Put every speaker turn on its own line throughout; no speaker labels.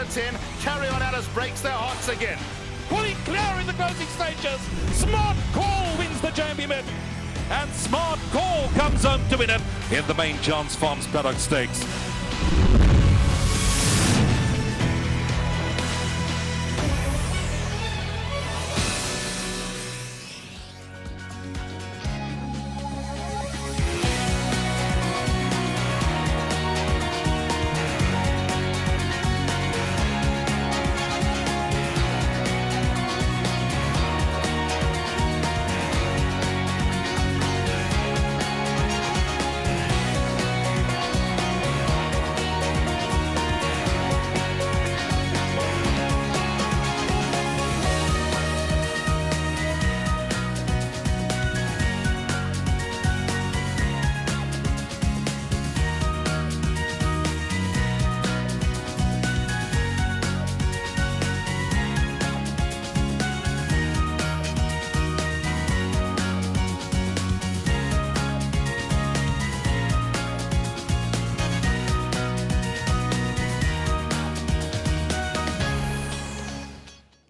minutes in. Carry on Alice breaks their hearts again.
Pulling clear in the closing stages. Smart Call wins the Jambi Mid. And Smart Call comes home to win it in the main Johns Farms Paddock Stakes.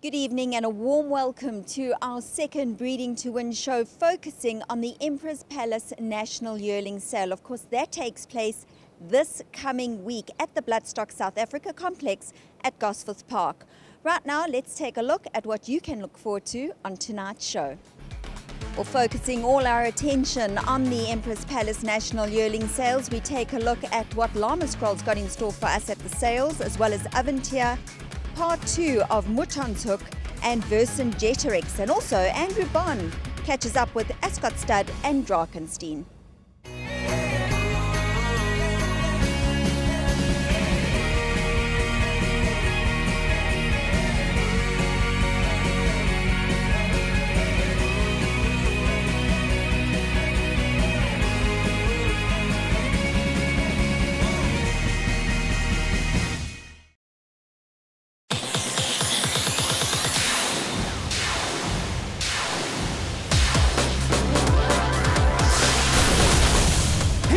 Good evening and a warm welcome to our second Breeding to Win show, focusing on the Emperor's Palace National Yearling Sale. Of course, that takes place this coming week at the Bloodstock South Africa complex at Gosforth Park. Right now, let's take a look at what you can look forward to on tonight's show. Well, focusing all our attention on the Emperor's Palace National Yearling Sales, we take a look at what Llama Scroll's got in store for us at the sales, as well as Aventia, Part 2 of Mutanzhoek and Vercingetorix, and also Andrew Bond catches up with Ascot Stud and Drakenstein.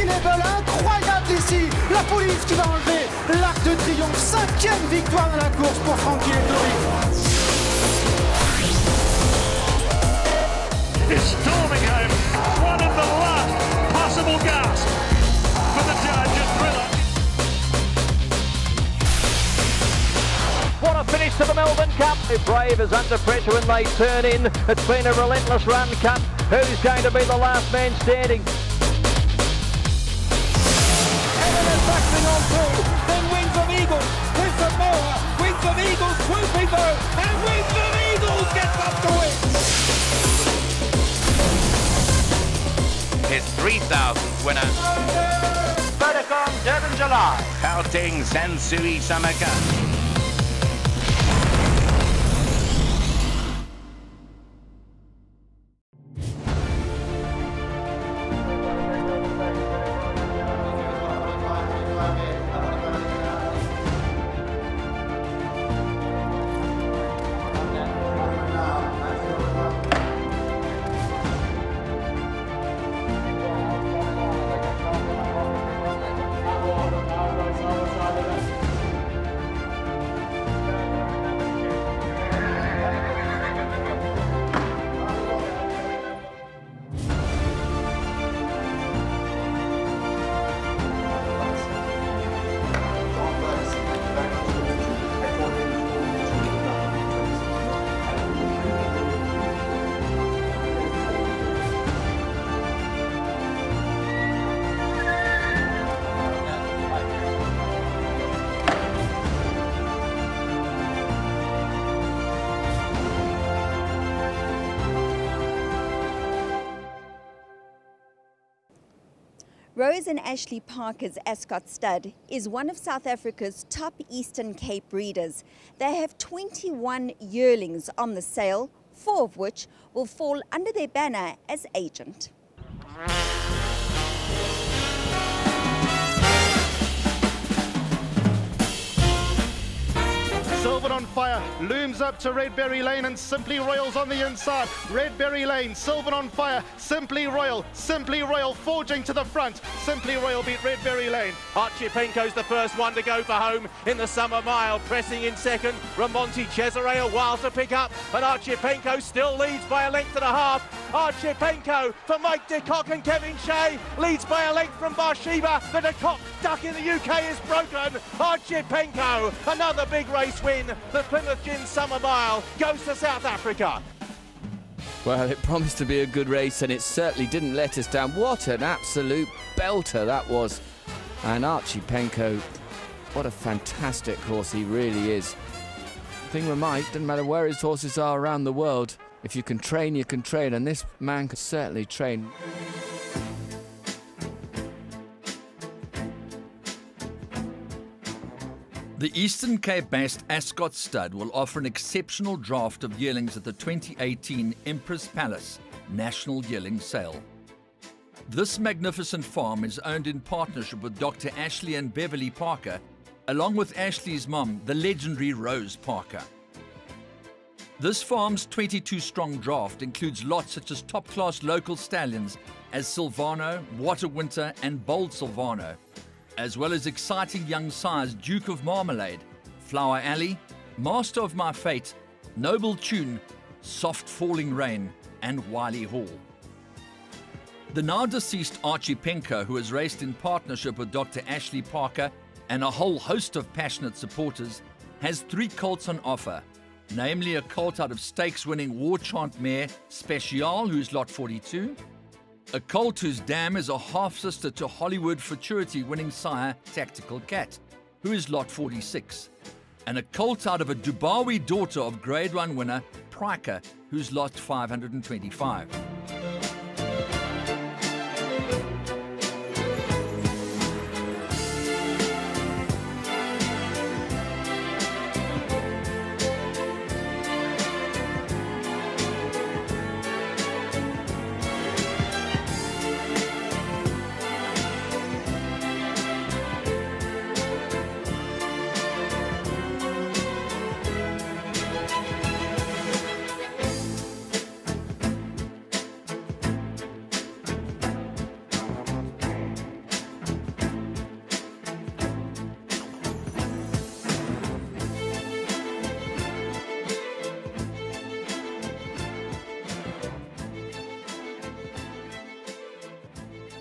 Incroyable ici, la police qui va enlever l'arc de triomphe, 5e victoire dans la course pour Frankie Ettori.
It's storming home, one of the last possible gasps for the Challenger thriller. What a finish to the Melbourne Cup. Brave is under pressure and they turn in. It's been a relentless run cut. Who's going to be the last man standing?
Backing on through, then Wings of Eagles, Wings of Moa, Wings of Eagles swooping through, and Wings of Eagles gets up to win.
His 3,000th winner.
Vodacom, Durban, July.
Gauteng Sansui Samaka.
Rose and Ashley Parker's Ascot Stud is one of South Africa's top Eastern Cape breeders. They have 21 yearlings on the sale, 4 of which will fall under their banner as agent.
Silver
on Fire looms up to Red Berry Lane and Simply Royal's on the inside. Red Berry Lane, Sylvan on Fire, Simply Royal forging to the front. Simply Royal beat Red Berry Lane.
Archipenko's the first one to go for home in the summer mile. Pressing in second, Ramonti Cesare a while to pick up, but Archipenko still leads by a length and a half. Archipenko for Mike de Kock and Kevin Shea leads by a length from Bathsheba. The de Kock duck in the UK is broken. Archipenko, another big race win. The Plymouth Gin Summer Mile goes to South Africa.
Well, it promised to be a good race, and it certainly didn't let us down. What an absolute belter that was. And Archipenko, what a fantastic horse he really is. The thing with Mike, doesn't matter where his horses are around the world, if you can train, you can train, and this man could certainly train.
The Eastern Cape-based Ascot Stud will offer an exceptional draft of yearlings at the 2018 Empress Palace National Yearling Sale. This magnificent farm is owned in partnership with Dr. Ashley and Beverly Parker, along with Ashley's mum, the legendary Rose Parker. This farm's 22-strong draft includes lots such as top-class local stallions as Silvano, Waterwinter and Bold Silvano, as well as exciting young sires Duke of Marmalade, Flower Alley, Master of My Fate, Noble Tune, Soft Falling Rain and Wiley Hall. The now deceased Archipenko, who has raced in partnership with Dr. Ashley Parker and a whole host of passionate supporters, has 3 colts on offer, namely a colt out of stakes-winning War Chant mare Special, who's lot 42, a colt whose dam is a half-sister to Hollywood Futurity-winning sire Tactical Cat, who is lot 46, and a colt out of a Dubawi daughter of Grade 1 winner Priker, who's lot 525.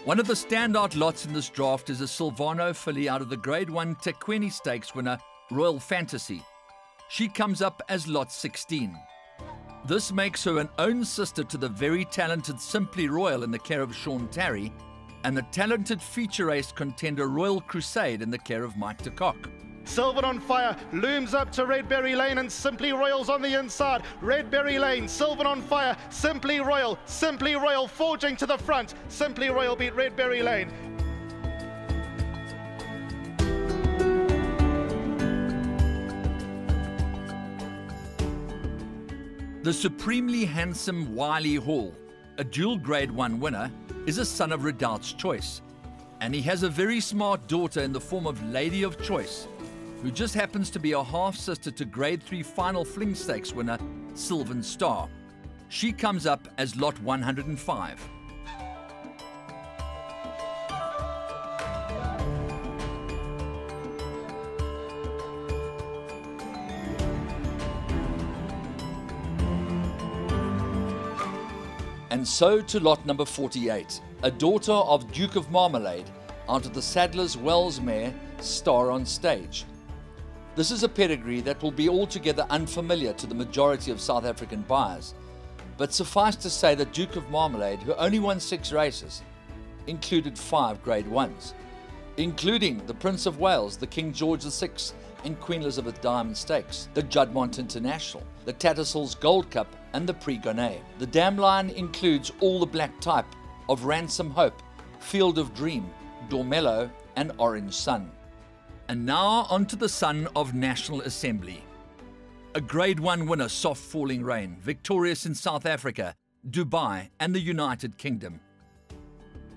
One of the standout lots in this draft is a Silvano filly out of the Grade 1 Tequini Stakes winner Royal Fantasy. She comes up as lot 16. This makes her an own sister to the very talented Simply Royal in the care of Sean Tarry and the talented feature race contender Royal Crusade in the care of Mike de Kock.
Sylvan on Fire looms up to Red Berry Lane and Simply Royal's on the inside. Red Berry Lane, Sylvan on Fire, Simply Royal forging to the front. Simply Royal beat Red Berry Lane.
The supremely handsome Wiley Hall, a dual Grade 1 winner, is a son of Redoubt's Choice, and he has a very smart daughter in the form of Lady of Choice, who just happens to be a half-sister to Grade 3 Final Fling Stakes winner Sylvan Star. She comes up as lot 105. And so to lot number 48, a daughter of Duke of Marmalade, out of the Sadler's Wells mare Star on Stage. This is a pedigree that will be altogether unfamiliar to the majority of South African buyers, but suffice to say that Duke of Marmalade, who only won 6 races, included 5 Grade 1s, including the Prince of Wales, the King George VI and Queen Elizabeth Diamond Stakes, the Juddmonte International, the Tattersall's Gold Cup and the Prix Gonnet. The dam line includes all the black type of Ransom Hope, Field of Dream, Dormello and Orange Sun. And now onto the son of National Assembly. A Grade 1 winner, Soft Falling Rain, victorious in South Africa, Dubai and the United Kingdom.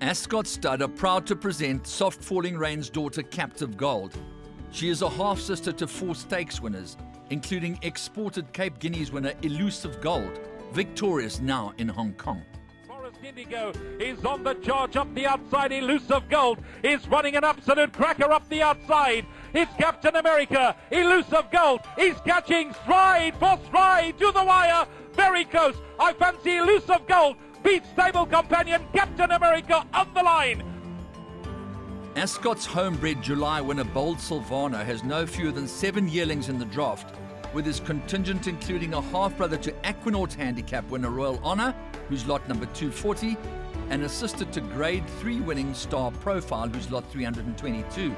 Ascot Stud are proud to present Soft Falling Rain's daughter Captive Gold. She is a half-sister to 4 stakes winners, including exported Cape Guineas winner Elusive Gold, victorious now in Hong Kong.
Indigo is on the charge up the outside. Elusive Gold is running an absolute cracker up the outside. It's Captain America. Elusive Gold is catching stride for stride to the wire. Very close. I fancy Elusive Gold beats stable companion Captain America on the line.
Ascot's homebred July winner Bold Silvano has no fewer than 7 yearlings in the draft, with his contingent including a half-brother to Aquanaut handicap winner Royal Honour, who's lot number 240, and a sister to Grade 3 winning Star Profile, who's lot 322.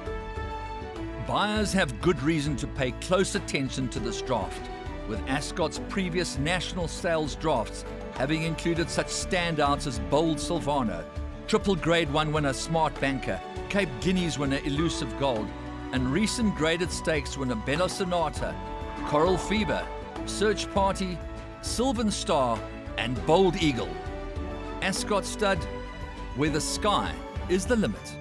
Buyers have good reason to pay close attention to this draft, with Ascot's previous national sales drafts having included such standouts as Bold Silvano, triple Grade 1 winner Smart Banker, Cape Guineas winner Elusive Gold, and recent graded stakes winner Bella Sonata, Coral Fever, Search Party, Sylvan Star, and Bold Eagle. Ascot Stud, where the sky is the limit.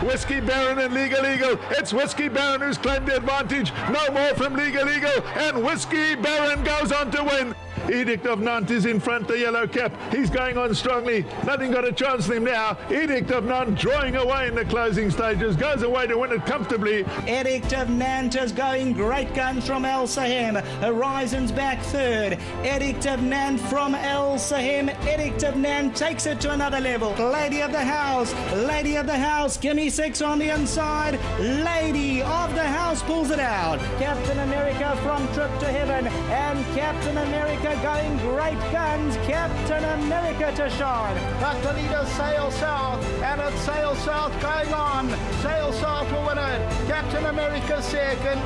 Whiskey Baron and Legal Eagle. It's Whiskey Baron who's claimed the advantage. No more from Legal Eagle, and Whiskey Baron goes on to win. Edict of Nantes is in front, the yellow cap. He's going on strongly. Nothing got a chance on him now. Edict of Nantes drawing away in the closing stages. Goes away to win it comfortably.
Edict of Nantes going great guns from El Sahem. Horizon's back third. Edict of Nantes from El Sahem. Edict of Nantes takes it to another level. Lady of the House, give me 6 on the inside. Lady of the House pulls it out. Captain America from Trip to Heaven, and Captain America going great guns. Captain America to shine.
But the leader Sail South, and it's Sail South going on. Sail South will win it. Captain America second.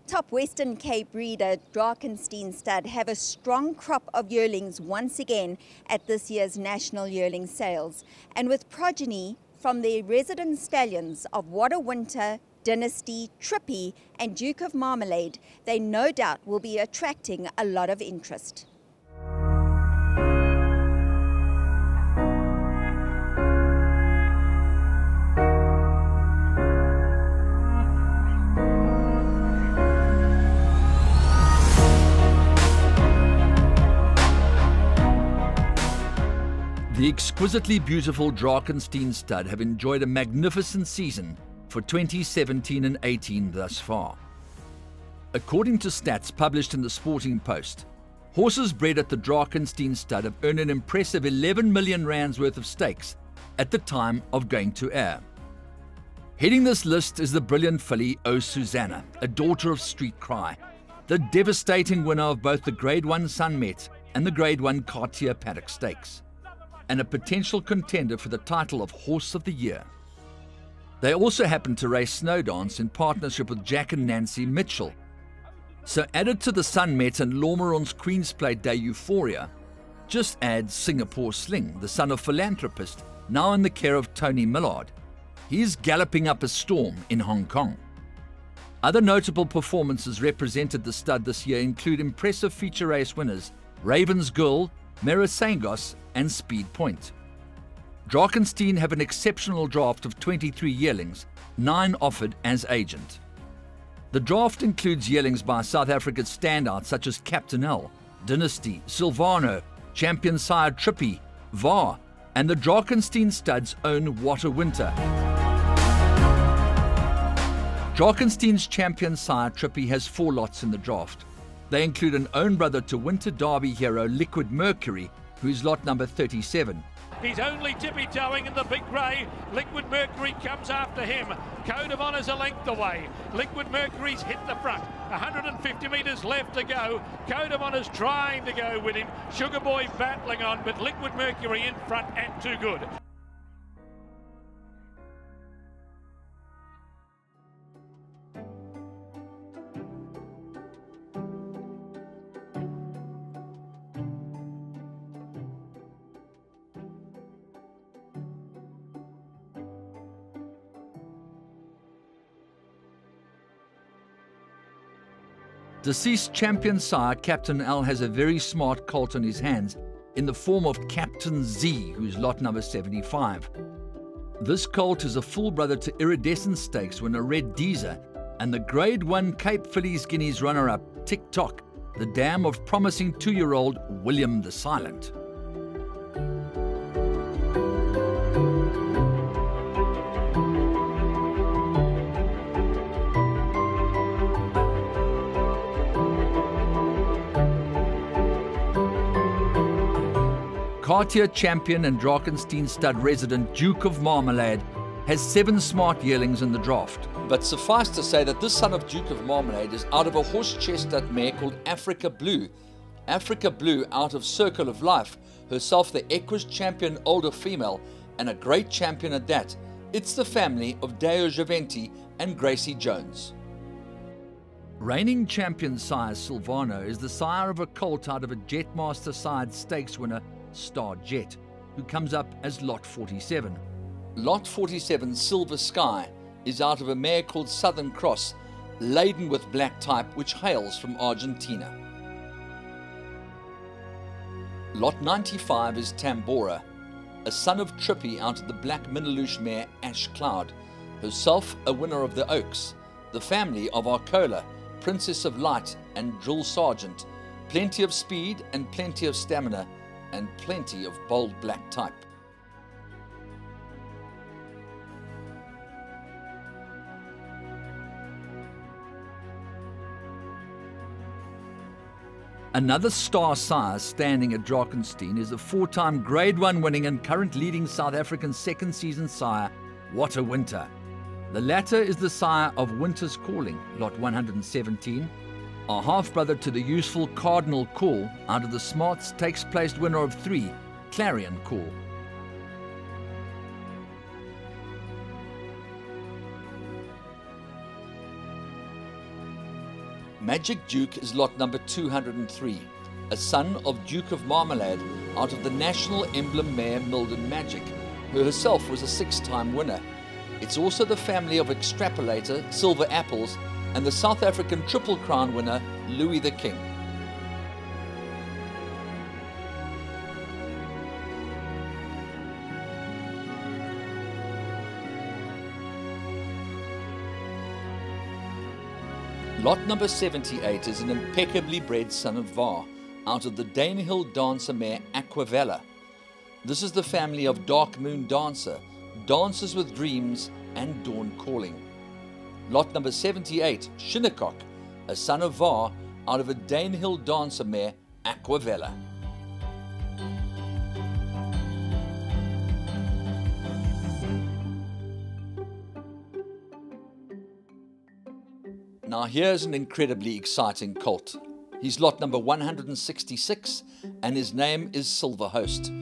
Top Western Cape breeder Drakenstein Stud have a strong crop of yearlings once again at this year's National Yearling Sales. And with progeny from the resident stallions of What a Winter, Dynasty, Trippy and Duke of Marmalade, they no doubt will be attracting a lot of interest.
The exquisitely beautiful Drakenstein Stud have enjoyed a magnificent season for 2017 and 18 thus far. According to stats published in the Sporting Post, horses bred at the Drakenstein Stud have earned an impressive 11 million rands worth of stakes at the time of going to air. Heading this list is the brilliant filly O Susanna, a daughter of Street Cry, the devastating winner of both the Grade 1 Sunmet and the Grade 1 Cartier Paddock Stakes, and a potential contender for the title of Horse of the Year. They also happen to race Snowdance in partnership with Jack and Nancy Mitchell. So added to the Sunmet and Lormeron's Queen's Plate Day Euphoria, just add Singapore Sling, the son of philanthropist, now in the care of Tony Millard. He's galloping up a storm in Hong Kong. Other notable performances represented the stud this year include impressive feature race winners Raven's Girl, Merisangos and Speed Point. Drakenstein have an exceptional draft of 23 yearlings, 9 offered as agent. The draft includes yearlings by South Africa's standouts such as Captain L, Dynasty, Silvano, Champion Sire Trippy, VAR, and the Drakenstein Stud's own What a Winter. Drakenstein's Champion Sire Trippy has 4 lots in the draft. They include an own brother to Winter Derby hero Liquid Mercury, who's lot number 37,
He's only tippy-toeing in the big grey. Liquid Mercury comes after him. Code of Honour's a length away. Liquid Mercury's hit the front. 150 metres left to go. Code of Honour's trying to go with him. Sugar Boy battling on, but Liquid Mercury in front and too good.
Deceased champion sire Captain L has a very smart colt on his hands in the form of Captain Z, who's lot number 75. This colt is a full brother to Iridescent Stakes winner Red Deezer and the Grade 1 Cape Fillies Guineas runner-up Tick Tock, the dam of promising 2-year-old William the Silent. Cartier champion and Drakenstein stud resident Duke of Marmalade has 7 smart yearlings in the draft. But suffice to say that this son of Duke of Marmalade is out of a horse chestnut mare called Africa Blue. Africa Blue out of Circle of Life, herself the Equus champion older female and a great champion at that. It's the family of Deo Giventi and Gracie Jones. Reigning champion sire Silvano is the sire of a colt out of a Jetmaster side stakes winner Star Jet, who comes up as Lot 47. Lot 47 Silver Sky is out of a mare called Southern Cross, laden with black type, which hails from Argentina. Lot 95 is Tambora, a son of Trippy out of the black Miniloosh mare Ash Cloud, herself a winner of the Oaks, the family of Arcola, Princess of Light and Drill Sergeant, plenty of speed and plenty of stamina, and plenty of bold black type. Another star sire standing at Drakenstein is a 4-time Grade 1 winning and current leading South African second season sire, What a Winter. The latter is the sire of Winter's Calling, lot 117, a half-brother to the useful Cardinal Call out of the smart stakes-placed winner of 3, Clarion Call. Magic Duke is lot number 203, a son of Duke of Marmalade out of the national emblem mare Milden Magic, who herself was a 6-time winner. It's also the family of Extrapolator, Silver Apples, and the South African Triple Crown winner, Louis the King. Lot number 78 is an impeccably bred son of Var, out of the Danehill dancer mare Aquavella. This is the family of Dark Moon Dancer, Dances with Dreams, and Dawn Calling. Lot number 78, Shinnecock, a son of Var, out of a Danehill dancer mare, Aquavella. Now here's an incredibly exciting colt. He's lot number 166 and his name is Silver Host,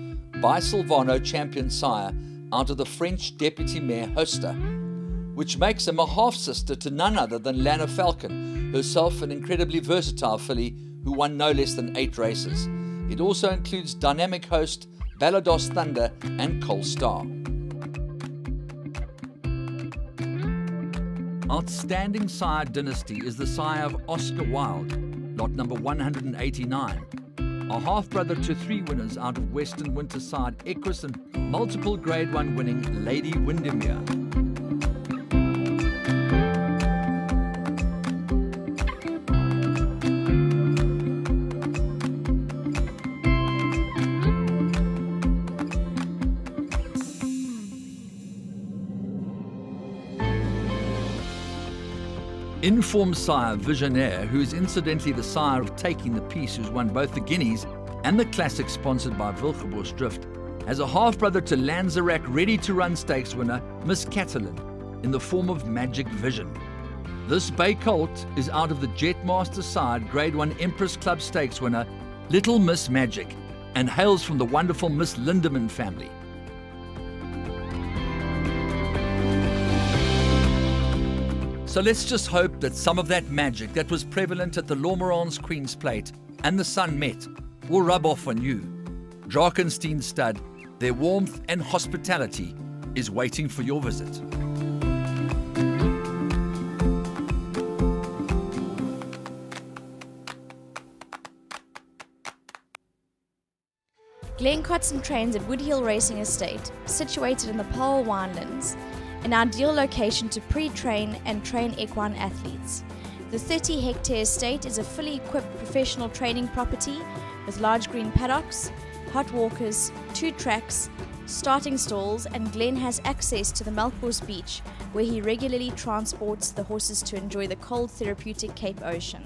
by Silvano champion sire out of the French deputy mare Hosta, which makes him a half-sister to none other than Lana Falcon, herself an incredibly versatile filly who won no less than 8 races. It also includes Dynamic Host, Balados Thunder and Cole Star. Outstanding sire dynasty is the sire of Oscar Wilde, lot number 189, a half-brother to 3 winners out of Western Winterside Equus and multiple Grade 1 winning Lady Windermere. Informed sire Visionaire, who is incidentally the sire of Taking the Peace, who's won both the Guineas and the Classic sponsored by Wilgeborst Drift, has a half-brother to Lanzarak ready-to-run stakes winner Miss Catalin in the form of Magic Vision. This bay colt is out of the Jetmaster side Grade 1 Empress Club Stakes winner Little Miss Magic and hails from the wonderful Miss Lindemann family. So let's just hope that some of that magic that was prevalent at the Lormerans Queen's Plate and the Sun Met will rub off on you. Drakenstein Stud, their warmth and hospitality is waiting for your visit.
Glenn Cotson trains at Woodhill Racing Estate, situated in the Paarl Winelands, an ideal location to pre-train and train equine athletes. The 30-hectare estate is a fully equipped professional training property with large green paddocks, hot walkers, 2 tracks, starting stalls, and Glenn has access to the Melkbos Beach, where he regularly transports the horses to enjoy the cold, therapeutic Cape Ocean.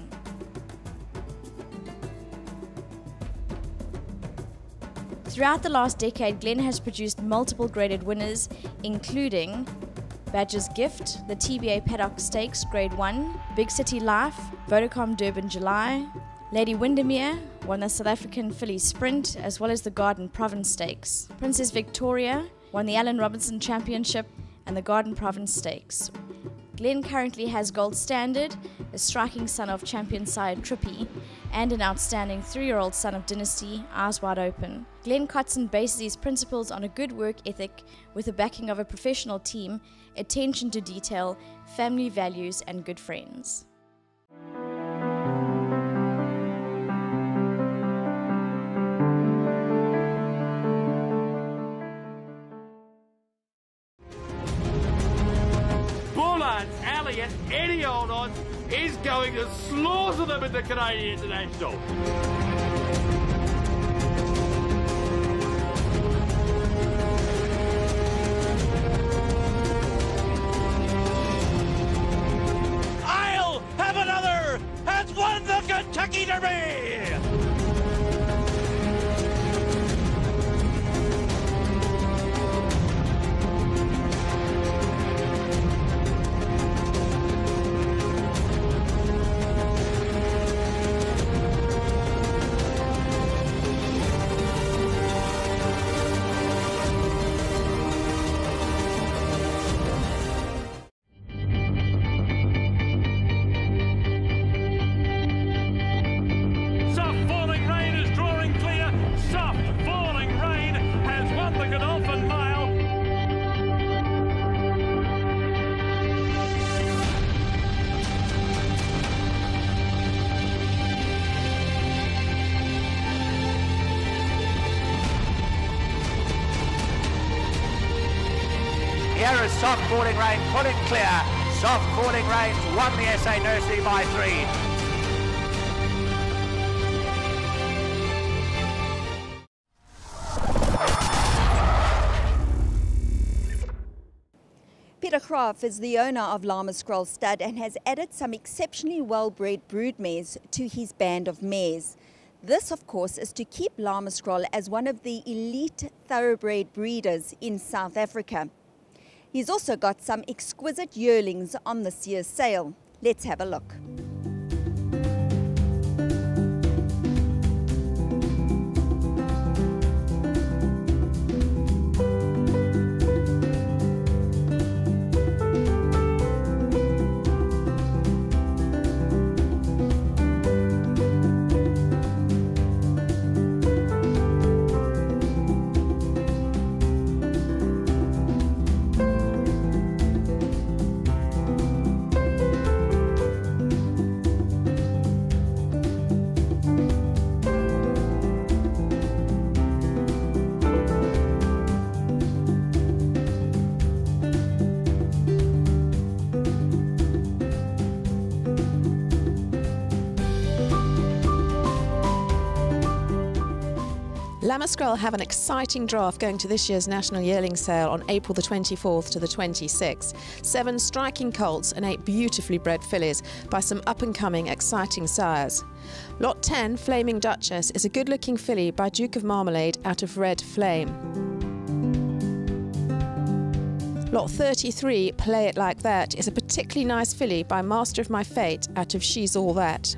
Throughout the last decade, Glenn has produced multiple graded winners, including Badger's Gift, the TBA Paddock Stakes Grade 1, Big City Life, Vodacom Durban July, Lady Windermere won the South African Filly Sprint, as well as the Garden Province Stakes. Princess Victoria won the Alan Robinson Championship and the Garden Province Stakes. Glenn currently has Gold Standard, a striking son of champion sire Trippy, and an outstanding 3-year-old son of Dynasty, Eyes Wide Open. Glenn Cotson bases his principles on a good work ethic with the backing of a professional team, attention to detail, family values, and good friends.
Bullard, Elliott, any old odds is going to slaughter them at the Canadian International.
I'll have another, has won the Kentucky Derby!
Here is Soft Falling Rain, pull it clear. Soft Falling Rain won the SA Nursery by 3.
Peter Graaf is the owner of Lama Scroll Stud and has added some exceptionally well-bred broodmares to his band of mares. This, of course, is to keep Lama Scroll as one of the elite thoroughbred breeders in South Africa. He's also got some exquisite yearlings on this year's sale. Let's have a look.
Lama Scroll have an exciting draft going to this year's National Yearling Sale on April the 24th to the 26th. 7 striking colts and 8 beautifully bred fillies by some up-and-coming exciting sires. Lot 10, Flaming Duchess, is a good-looking filly by Duke of Marmalade out of Red Flame. Lot 33, Play It Like That, is a particularly nice filly by Master of My Fate out of She's All That.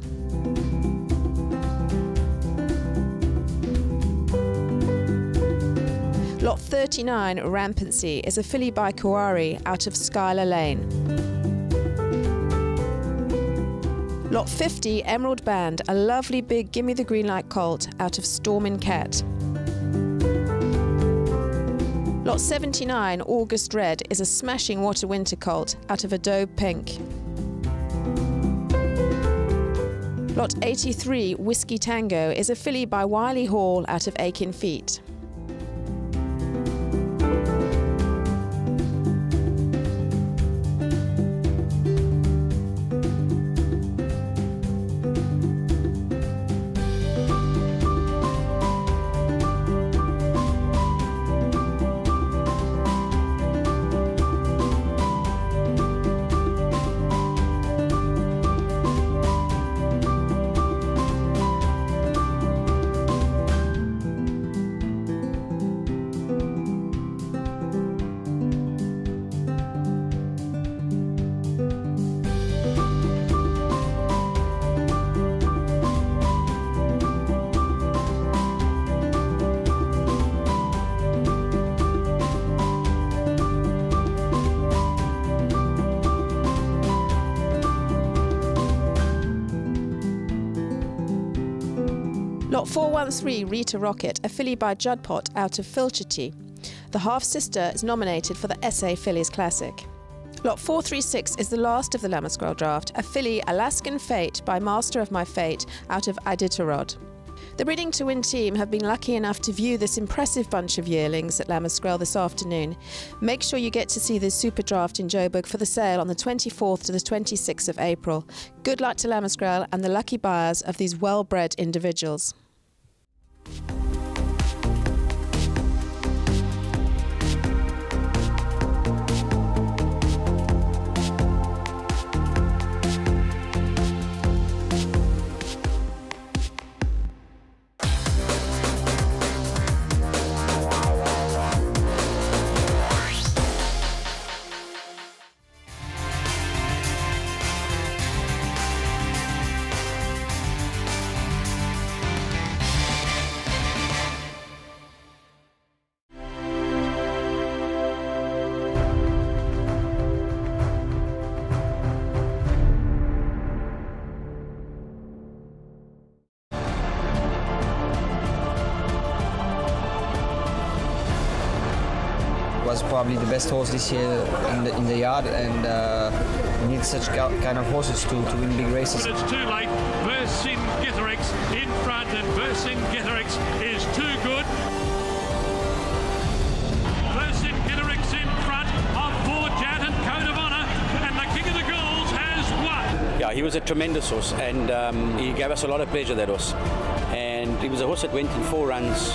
Lot 39, Rampancy, is a filly by Kouari out of Skylar Lane. Lot 50, Emerald Band, a lovely big Gimme the Green Light colt out of Stormin' Cat. Lot 79, August Red, is a smashing What a Winter colt out of Adobe Pink. Lot 83, Whiskey Tango, is a filly by Wiley Hall out of Aiken Feet. Lot 413, Rita Rocket, a filly by Judpot out of Filcherty. The half-sister is nominated for the SA Fillies Classic. Lot 436 is the last of the Lammasquirrel draft, a filly Alaskan Fate by Master of My Fate out of Iditarod. The Breeding to Win team have been lucky enough to view this impressive bunch of yearlings at Lammasquirrel this afternoon. Make sure you get to see this super draft in Joburg for the sale on the 24th to the 26th of April. Good luck to Lammasquirrel and the lucky buyers of these well-bred individuals.
Was probably the best horse this year in the yard, and we need such kind of horses to win big races.
But it's too late. Vercingetorix in front, and Vercingetorix is too good. Vercingetorix in front of Borjat and Code of Honor, and the King of the Girls has won.
Yeah, he was a tremendous horse, and he gave us a lot of pleasure, that horse. And he was a horse that went in 4 runs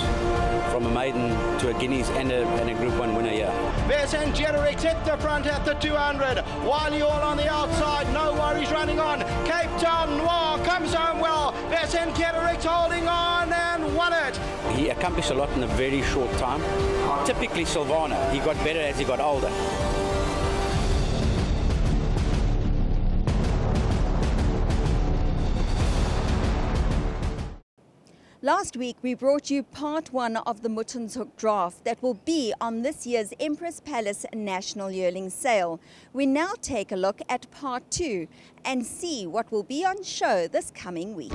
from a maiden to a Guineas and a Group 1 winner here.
Vercingetorix hit the front at the 200. Wiley all on the outside, no worries running on. Cape Town Noir comes home well. Vercingetorix holding on and won it.
He accomplished a lot in a very short time. Typically Silvana, he got better as he got older.
Last week, we brought you part 1 of the Mutton's draft that will be on this year's Empress Palace National Yearling Sale. We now take a look at part 2 and see what will be on show this coming week.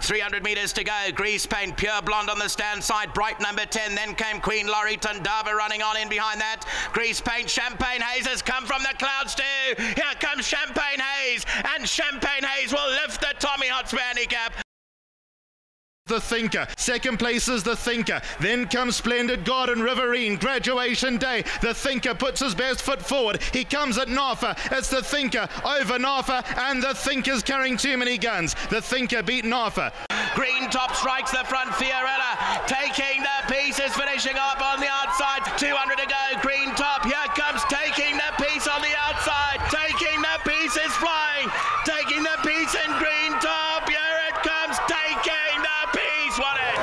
300 metres to go. Grease Paint, Pure Blonde on the stand side. Bright number 10. Then came Queen Laurie Tandava running on in behind that. Grease Paint, Champagne Haze has come from the clouds too. Here comes Champagne Haze, and Champagne Haze will lift the Tommy Hotspur handicap.
The Thinker. Second place is The Thinker. Then comes Splendid Garden, Riverine, Graduation Day. The Thinker puts his best foot forward. He comes at Nafa. It's The Thinker over Nafa, and The Thinker's carrying too many guns. The Thinker beat Nafa.
Green Top strikes the front. Fiorella taking the pieces, finishing up on the outside. 200 to go. Green Top. Here comes taking the piece on the outside. Taking the pieces, flying. Taking the piece in Green Top. Here it comes. Taking the piece. Won it.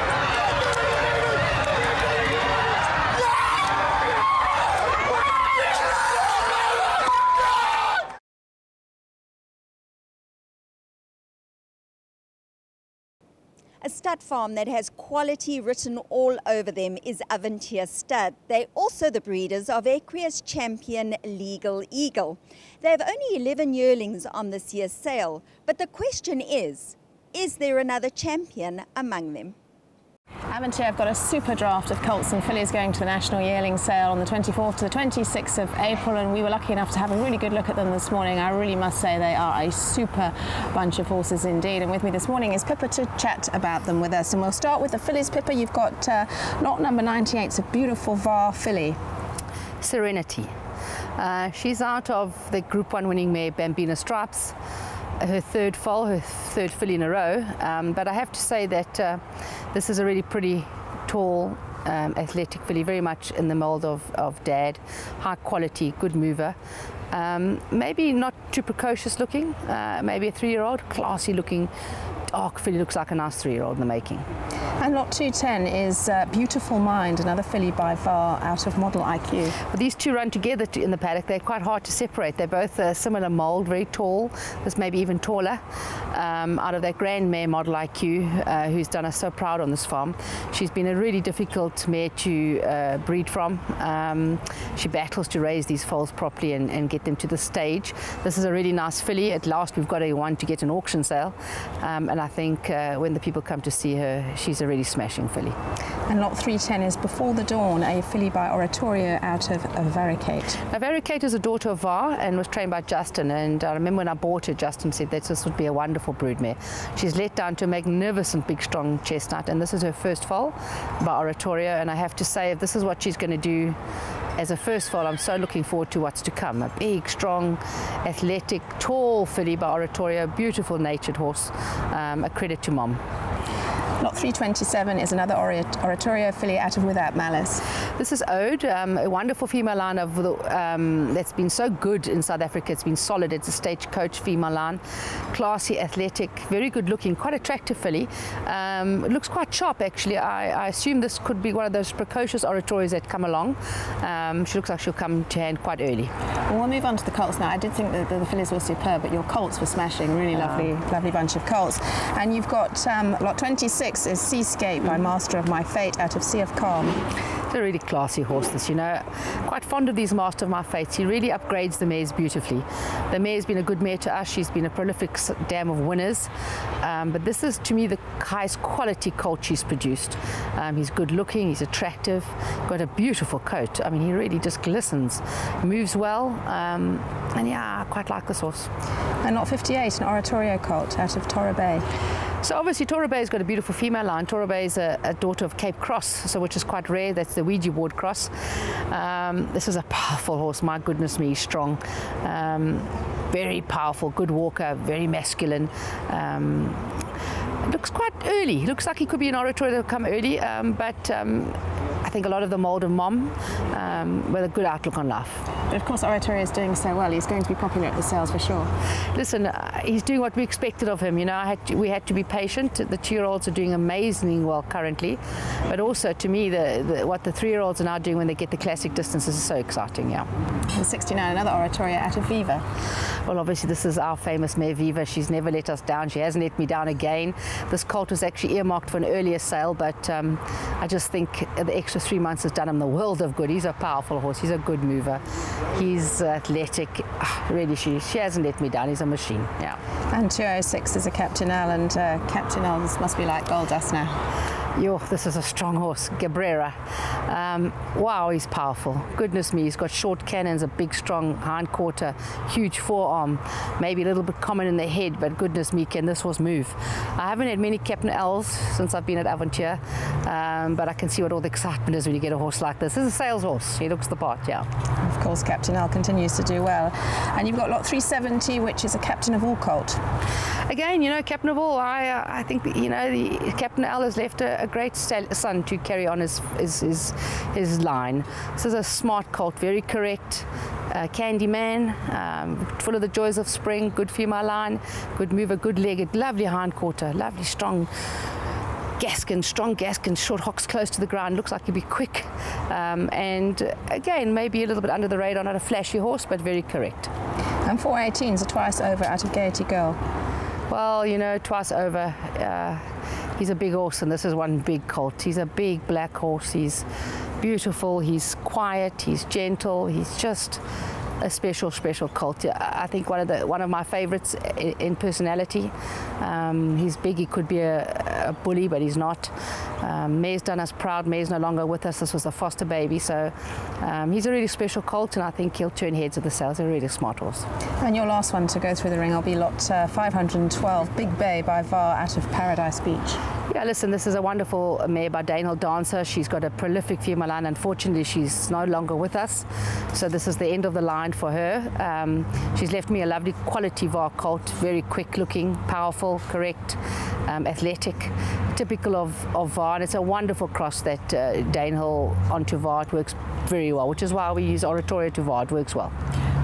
A stud farm that has quality written all over them is Aventia Stud. They're also the breeders of Equus Champion Legal Eagle. They have only 11 yearlings on this year's sale, but the question is there another champion among them?
Aventia have got a super draft of colts and fillies going to the National Yearling Sale on the 24th to the 26th of April, and we were lucky enough to have a really good look at them this morning. I really must say they are a super bunch of horses indeed, and with me this morning is Pippa to chat about them with us. And we'll start with the fillies. Pippa, you've got lot number 98, it's a beautiful VAR filly.
Serenity. She's out of the Group 1 winning mare Bambina Stripes, her third foal, her third filly in a row, but I have to say that this is a really pretty tall, athletic filly, very much in the mould of Dad, high quality, good mover. Maybe not too precocious looking, maybe a 3-year-old, classy looking, dark filly, looks like a nice 3-year-old in the making.
And lot 210 is Beautiful Mind, another filly by VAR out of Model IQ.
Well, these two run together in the paddock. They're quite hard to separate. They're both a similar mould, very tall. This may be even taller. Out of that grand mare Model IQ, who's done us so proud on this farm. She's been a really difficult mare to breed from. She battles to raise these foals properly and get them to the stage. This is a really nice filly. At last we've got a one to get an auction sale, and I think when the people come to see her, she's a really smashing filly.
And lot 310 is Before the Dawn, a filly by Oratorio out of Avaricate.
Avaricate is a daughter of VAR and was trained by Justin, and I remember when I bought her, Justin said that this would be a wonderful broodmare. She's let down to a magnificent big strong chestnut, and this is her first foal by Oratorio, and I have to say, if this is what she's going to do as a first foal, I'm so looking forward to what's to come. A big, strong, athletic, tall filly by Oratorio, beautiful natured horse, a credit to Mom.
Lot 327 is another Oratorio filly out of Without Malice.
This is Ode, a wonderful female line of that's been so good in South Africa. It's been solid. It's a stagecoach female line, classy, athletic, very good looking, quite attractive filly. It looks quite sharp actually. I assume this could be one of those precocious Oratorios that come along. She looks like she'll come to hand quite early.
Well, we'll move on to the colts now. I did think that the fillies were superb, but your colts were smashing. Really lovely bunch of colts. And you've got lot 26 is Seascape by Master of My Fate out of Sea of Calm.
It's a really classy horse, this, you know. Quite fond of these Master of My Fates. He really upgrades the mares beautifully. The mare's been a good mare to us. She's been a prolific dam of winners. But this is, to me, the highest quality colt she's produced. He's good looking, he's attractive, got a beautiful coat. I mean, he really just glistens, moves well. And yeah, I quite like this horse.
And lot 58, an Oratorio colt out of Torre Bay.
So obviously Torre Bay's got a beautiful female line. Torre Bay is a daughter of Cape Cross, so which is quite rare. That's the Ouija board cross. This is a powerful horse, my goodness me, strong. Very powerful, good walker, very masculine. It looks quite early. It looks like he could be an Oratorio that will come early, but I think a lot of the mould of Mom with a good outlook on life.
But of course Oratorio is doing so well. He's going to be popular at the sales for sure.
Listen, he's doing what we expected of him. You know, we had to be patient. The 2-year-olds are doing amazingly well currently, but also to me, what the 3-year-olds are now doing when they get the classic distances is so exciting. Yeah.
And 69, another Oratorio out of Viva.
Well, obviously this is our famous mare Viva. She's never let us down. She hasn't let me down again. This colt was actually earmarked for an earlier sale, but I just think the extra 3 months has done him the world of good. He's a powerful horse. He's a good mover. He's athletic. Really, she hasn't let me down. He's a machine. Yeah.
And 206 is a Captain Al, and Captain Al, this must be like gold dust now.
Yo, this is a strong horse, Cabrera. Wow, he's powerful. Goodness me, he's got short cannons, a big, strong hind quarter, huge forearm, maybe a little bit common in the head, but goodness me, can this horse move. I haven't had many Captain L's since I've been at Aventure, but I can see what all the excitement is when you get a horse like this. This is a sales horse. He looks the part, yeah.
Of course, Captain L continues to do well. And you've got lot 370, which is a Captain of All colt.
Again, you know, Captain of All, I think, you know, the Captain L has left a great son to carry on his line. This is a smart colt, very correct, candy man, full of the joys of spring, good female line, good mover, good legged, lovely hind quarter, lovely strong gaskin, short hocks close to the ground, looks like he'll be quick, and again, maybe a little bit under the radar, not a flashy horse, but very correct.
And 418 is a twice over out of Gaiety Girl.
Well, you know, twice over, he's a big horse, and this is one big colt. He's a big black horse. He's beautiful, he's quiet, he's gentle, he's just a special colt. I think one of my favorites in personality. He's big, he could be a bully, but he's not. Mare's done us proud. Mare's no longer with us. This was a foster baby, so he's a really special colt, and I think he'll turn heads of the sales. He's a really smart horse.
And your last one to go through the ring will be lot 512, Big Bay by VAR out of Paradise Beach.
Yeah, listen, this is a wonderful mare by Daniel Dancer. She's got a prolific female line. Unfortunately, she's no longer with us, so this is the end of the line for her. She's left me a lovely quality VAR colt, very quick looking, powerful, correct, athletic, typical of VAR, and it's a wonderful cross that Daniel onto VAR. It works very well, which is why we use Oratoria to VAR. It works well.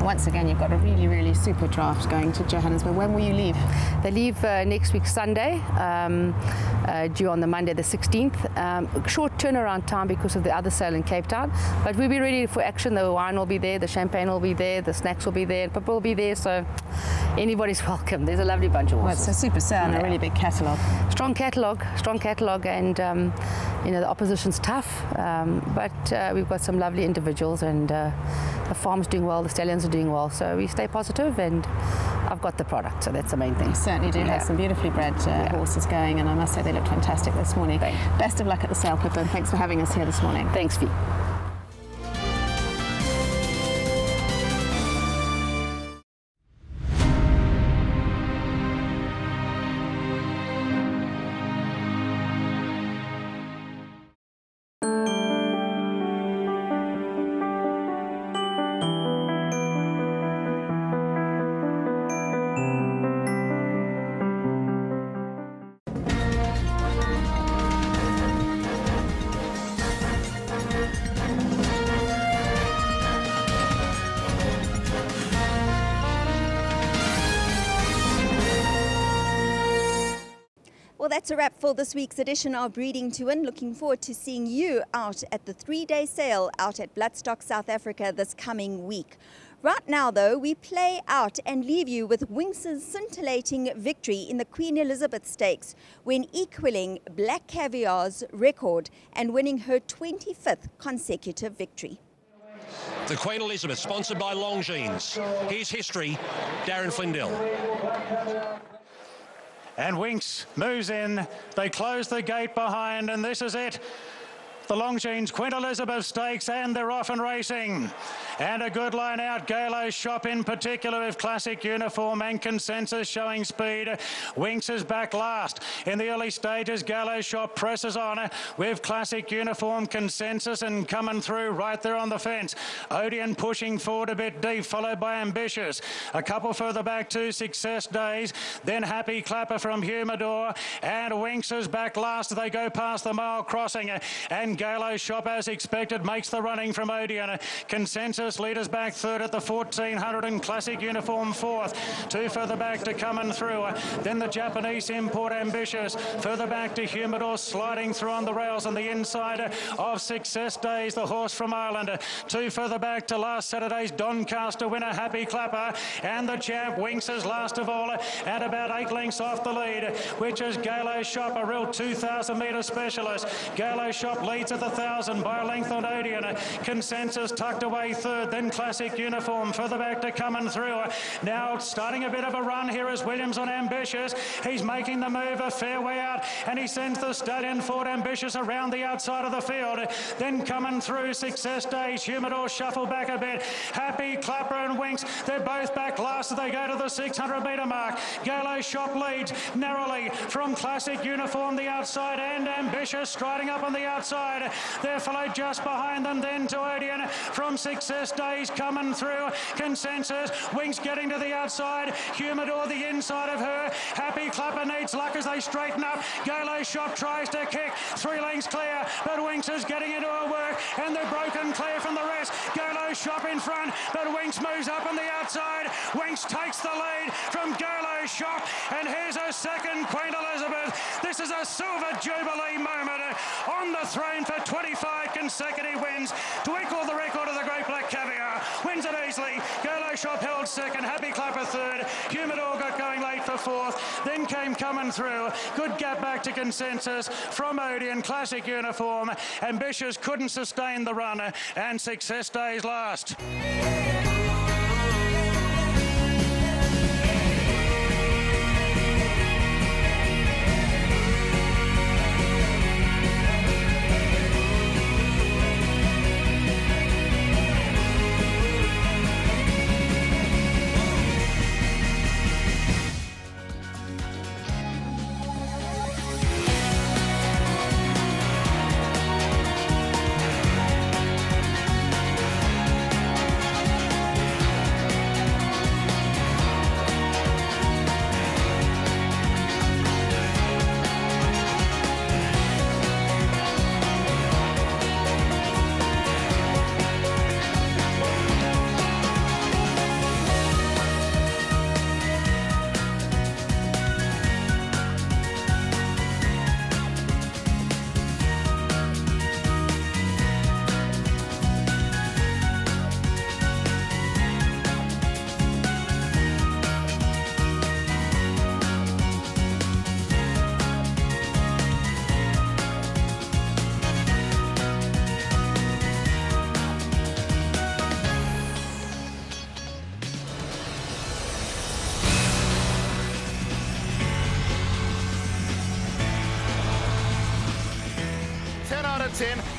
Once again, you've got a really super draft going to Johannesburg. When will you leave?
They leave next week Sunday, due on the Monday the 16th. Short turnaround time because of the other sale in Cape Town, but we'll be ready for action. The wine will be there, the champagne will be there, the snacks will be there, people will be there, so anybody's welcome. There's a lovely bunch of horses.
Well, it's a super sale and a really big catalogue.
Strong catalogue, and you know, the opposition's tough, but we've got some lovely individuals, and the farm's doing well, the stallions are doing well, so we stay positive, and I've got the product, so that's the main thing.
You certainly do have some beautifully bred horses going, and I must say they look fantastic this morning. Best of luck at the sale, Pippa, and thanks for having us here this morning.
Thanks, Fee.
Well, that's a wrap for this week's edition of Breeding to Win. Looking forward to seeing you out at the 3-day sale out at Bloodstock, South Africa this coming week. Right now, though, we play out and leave you with Winx's scintillating victory in the Queen Elizabeth Stakes when equaling Black Caviar's record and winning her 25th consecutive victory.
The Queen Elizabeth, sponsored by Longines. Here's history, Darren Flindell.
And Winx moves in. They close the gate behind, and this is it. The Longines Queen Elizabeth Stakes, and they're off and racing. And a good line out. Galo's Shop in particular with classic uniform and consensus showing speed. Winx is back last. In the early stages, Galo's Shop presses on with classic uniform, consensus, and coming through right there on the fence. Odeon pushing forward a bit deep, followed by Ambitious. A couple further back to Success Days. Then Happy Clapper from Humidor. And Winx is back last. They go past the mile crossing. And Galo's Shop, as expected, makes the running from Odeon. Consensus leaders back third at the 1400, and Classic Uniform fourth. Two further back to coming through. Then the Japanese import Ambitious. Further back to Humidor, sliding through on the rails on the inside of Success Days, the horse from Ireland. Two further back to last Saturday's Doncaster winner, Happy Clapper. And the champ, Winx, is last of all at about 8 lengths off the lead, which is Galo's Shop, a real 2,000 metre specialist. Galo's Shop leads leads at the 1,000 by a length on Odeon. Consensus tucked away third, then Classic Uniform further back to coming through. Now starting a bit of a run here is Williams on Ambitious. He's making the move a fair way out, and he sends the stallion forward Ambitious around the outside of the field. Then coming through Success Days, Humidor shuffle back a bit. Happy, Clapper and Winks, they're both back last as they go to the 600-metre mark. Galo Shop leads narrowly from Classic Uniform the outside, and Ambitious striding up on the outside. They're followed just behind them then to Odeon from Success Days coming through. Consensus, Winks getting to the outside. Humidor the inside of her. Happy, Clapper needs luck as they straighten up. Galo Shop tries to kick. 3 lengths clear, but Winks is getting into her work, and they're broken clear from the rest. Galo Shop in front, but Winks moves up on the outside. Winks takes the lead from Galo Shop, and here's her second, Queen Elizabeth. This is a silver jubilee moment on the throne for 25 consecutive wins to equal the record of the Great Black Caviar. Wins it easily. Galo Shop held second, Happy Clapper third. Humidor got going late for fourth, then came coming through. Good gap back to Consensus from Odeon, Classic Uniform. Ambitious couldn't sustain the run, and Success Days last.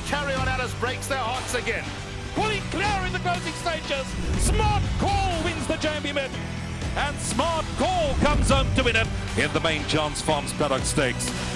Carry on Alice breaks their hearts again. Pulling clear in the closing stages. Smart Call wins the Jambi Mid. And Smart Call comes home to win it in the main Johns Farms Paddock Stakes.